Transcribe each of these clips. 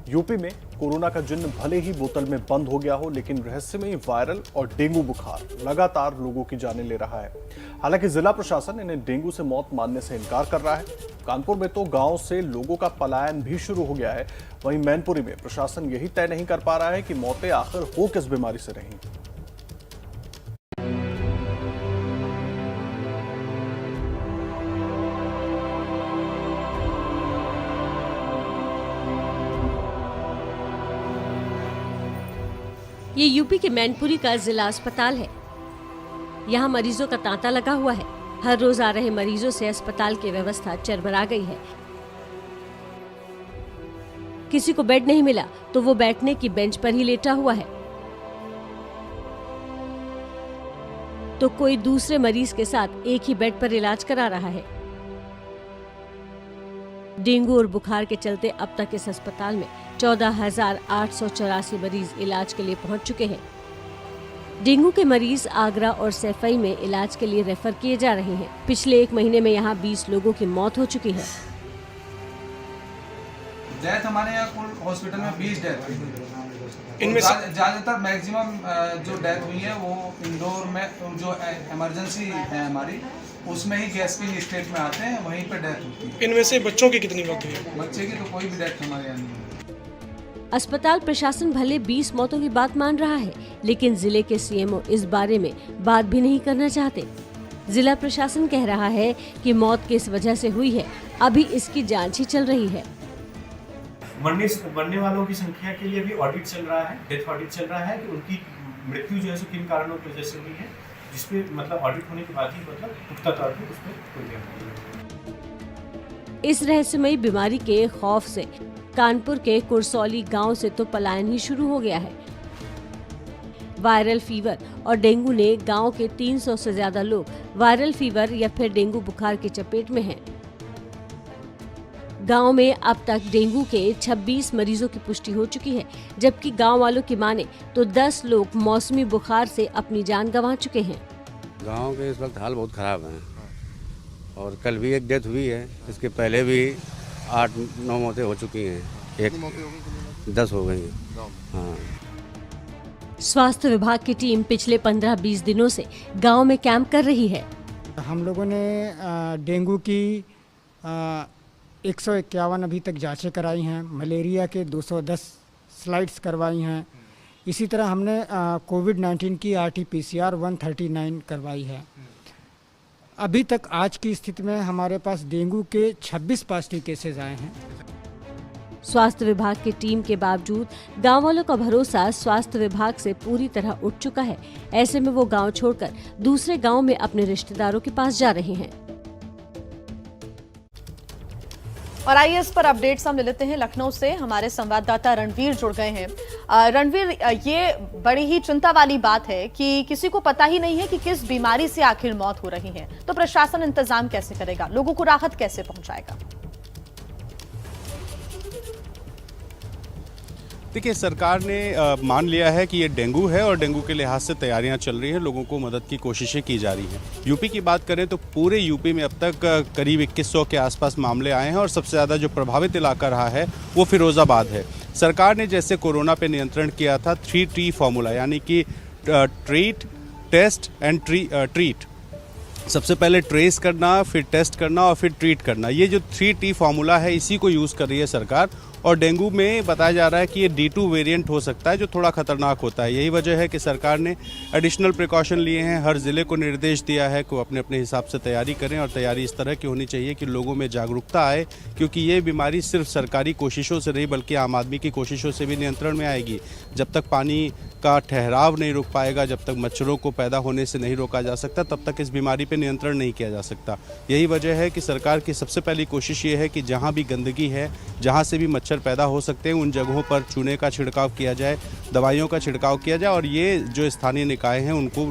UP में corona का जिन्न भले ही बोतल में बंद हो गया हो, लेकिन रहस्यमयी वायरल और डेंगू बुखार लगातार लोगों की जानें ले रहा है। हालांकि जिला प्रशासन इन्हें डेंगू से मौत मानने से इनकार कर रहा है। कानपुर में तो गांव से लोगों का पलायन भी शुरू हो गया है। वहीं मैनपुरी में प्रशासन यही तय नहीं कर पा रहा है कि मौतें आखिर हो किस बीमारी से रही। ये यूपी के मैनपुरी का जिला अस्पताल है। यहाँ मरीजों का तांता लगा हुआ है। हर रोज आ रहे मरीजों से अस्पताल की व्यवस्था चरमरा गई है। किसी को बेड नहीं मिला तो वो बैठने की बेंच पर ही लेटा हुआ है, तो कोई दूसरे मरीज के साथ एक ही बेड पर इलाज करा रहा है। डेंगू और बुखार के चलते अब तक इस अस्पताल में 14,884 मरीज इलाज के लिए पहुंच चुके हैं। डेंगू के मरीज आगरा और सैफई में इलाज के लिए रेफर किए जा रहे हैं। पिछले 1 महीने में यहां 20 लोगों की मौत हो चुकी है। डेथ हमारे यहाँ कुल हॉस्पिटल में 20 डेथ हुई। इनमें ज्यादातर मैक्सिमम जो डेथ हुई है वो इंदौर में जो इमरजेंसी है हमारी, उसमें ही गैस्पिंग स्टेट में आते हैं, वहीं पे डेथ होती है। इनमें से बच्चों की कितनी मौत हुई है? बच्चे की तो कोई भी डेथ हमारे यहाँ नहीं है। अस्पताल प्रशासन भले 20 मौतों की बात मान रहा है, लेकिन जिले के सीएमओ इस बारे में बात भी नहीं करना चाहते। जिला प्रशासन कह रहा है कि मौत किस वजह से हुई है, अभी इसकी जांच ही चल रही है। मरने वालों की संख्या के लिए भी ऑडिट चल रहा है, डेथ ऑडिट चल रहा है कि उनकी मृत्यु जो है सो किन कारणों की वजह से हुई है, जिसपे मतलब ऑडिट होने के बाद ही मतलब पुख्ता तौर पर उस पर कोई ध्यान। इस रहस्यमयी बीमारी के खौफ से कानपुर के कुरसौली गांव से तो पलायन ही शुरू हो गया है। वायरल फीवर और डेंगू ने गांव के 300 से ज्यादा लोग वायरल फीवर या फिर डेंगू बुखार की चपेट में हैं। गांव में अब तक डेंगू के 26 मरीजों की पुष्टि हो चुकी है, जबकि गांव वालों की माने तो 10 लोग मौसमी बुखार से अपनी जान गंवा चुके हैं। गांव के इस वक्त हाल बहुत खराब है और कल भी एक डेथ हुई है। इसके पहले भी 8-9 मौतें हो चुकी हैं। 10 हो गई हैं। हाँ। स्वास्थ्य विभाग की टीम पिछले 15-20 दिनों से गांव में कैंप कर रही है। हम लोगों ने डेंगू की 151 अभी तक जांचें कराई हैं, मलेरिया के 210 स्लाइड्स करवाई हैं। इसी तरह हमने कोविड-19 की RT-PCR 139 करवाई है। अभी तक आज की स्थिति में हमारे पास डेंगू के 26 पॉजिटिव केसेस आए हैं। स्वास्थ्य विभाग की टीम के बावजूद गांव वालों का भरोसा स्वास्थ्य विभाग से पूरी तरह उठ चुका है। ऐसे में वो गांव छोड़कर दूसरे गांव में अपने रिश्तेदारों के पास जा रहे हैं। और आइए इस पर अपडेट्स हम ले लेते हैं। लखनऊ से हमारे संवाददाता रणवीर जुड़ गए हैं। रणवीर, ये बड़ी ही चिंता वाली बात है कि किसी को पता ही नहीं है कि किस बीमारी से आखिर मौत हो रही है, तो प्रशासन इंतजाम कैसे करेगा, लोगों को राहत कैसे पहुंचाएगा? देखिए, सरकार ने मान लिया है कि ये डेंगू है और डेंगू के लिहाज से तैयारियां चल रही हैं, लोगों को मदद की कोशिशें की जा रही हैं। यूपी की बात करें तो पूरे यूपी में अब तक करीब 2100 के आसपास मामले आए हैं और सबसे ज़्यादा जो प्रभावित इलाका रहा है वो फिरोज़ाबाद है। सरकार ने जैसे कोरोना पे नियंत्रण किया था 3T फॉर्मूला, यानी कि ट्रीट, टेस्ट एंड ट्रीट। सबसे पहले ट्रेस करना, फिर टेस्ट करना और फिर ट्रीट करना, ये जो 3T फॉर्मूला है इसी को यूज़ कर रही है सरकार। और डेंगू में बताया जा रहा है कि ये D2 वेरिएंट हो सकता है जो थोड़ा खतरनाक होता है। यही वजह है कि सरकार ने एडिशनल प्रिकॉशन लिए हैं। हर ज़िले को निर्देश दिया है कि वो अपने अपने हिसाब से तैयारी करें और तैयारी इस तरह की होनी चाहिए कि लोगों में जागरूकता आए, क्योंकि ये बीमारी सिर्फ सरकारी कोशिशों से नहीं बल्कि आम आदमी की कोशिशों से भी नियंत्रण में आएगी। जब तक पानी का ठहराव नहीं रुक पाएगा, जब तक मच्छरों को पैदा होने से नहीं रोका जा सकता, तब तक इस बीमारी पर नियंत्रण नहीं किया जा सकता। यही वजह है कि सरकार की सबसे पहली कोशिश ये है कि जहाँ भी गंदगी है, जहाँ से भी मच्छर पैदा हो सकते हैं, उन जगहों पर चूने का छिड़काव किया जाए, दवाइयों का छिड़काव किया जाए और ये जो स्थानीय निकाय हैं उनको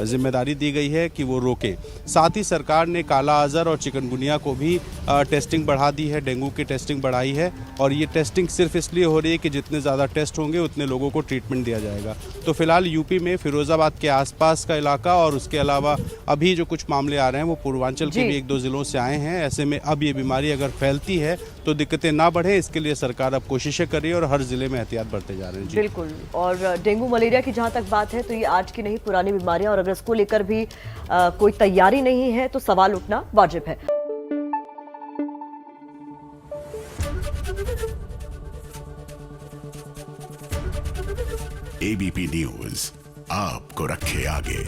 जिम्मेदारी दी गई है कि वो रोके। साथ ही सरकार ने काला आज़र और चिकनगुनिया को भी टेस्टिंग बढ़ा दी है, डेंगू की टेस्टिंग बढ़ाई है और ये टेस्टिंग सिर्फ इसलिए हो रही है कि जितने ज़्यादा टेस्ट होंगे उतने लोगों को ट्रीटमेंट दिया जाएगा। तो फिलहाल यूपी में फिरोजाबाद के आसपास का इलाका और उसके अलावा अभी जो कुछ मामले आ रहे हैं वो पूर्वांचल के भी 1-2 जिलों से आए हैं। ऐसे में अब ये बीमारी अगर फैलती है तो दिक्कतें ना बढ़े, इसके लिए सरकार अब कोशिशें कर रही है और हर जिले में एहतियात बरते जा रहे हैं। बिल्कुल। और डेंगू मलेरिया की जहां तक बात है तो ये आज की नहीं पुरानी बीमारियां, और अगर इसको लेकर भी कोई तैयारी नहीं है तो सवाल उठना वाजिब है। एबीपी न्यूज आपको रखे आगे।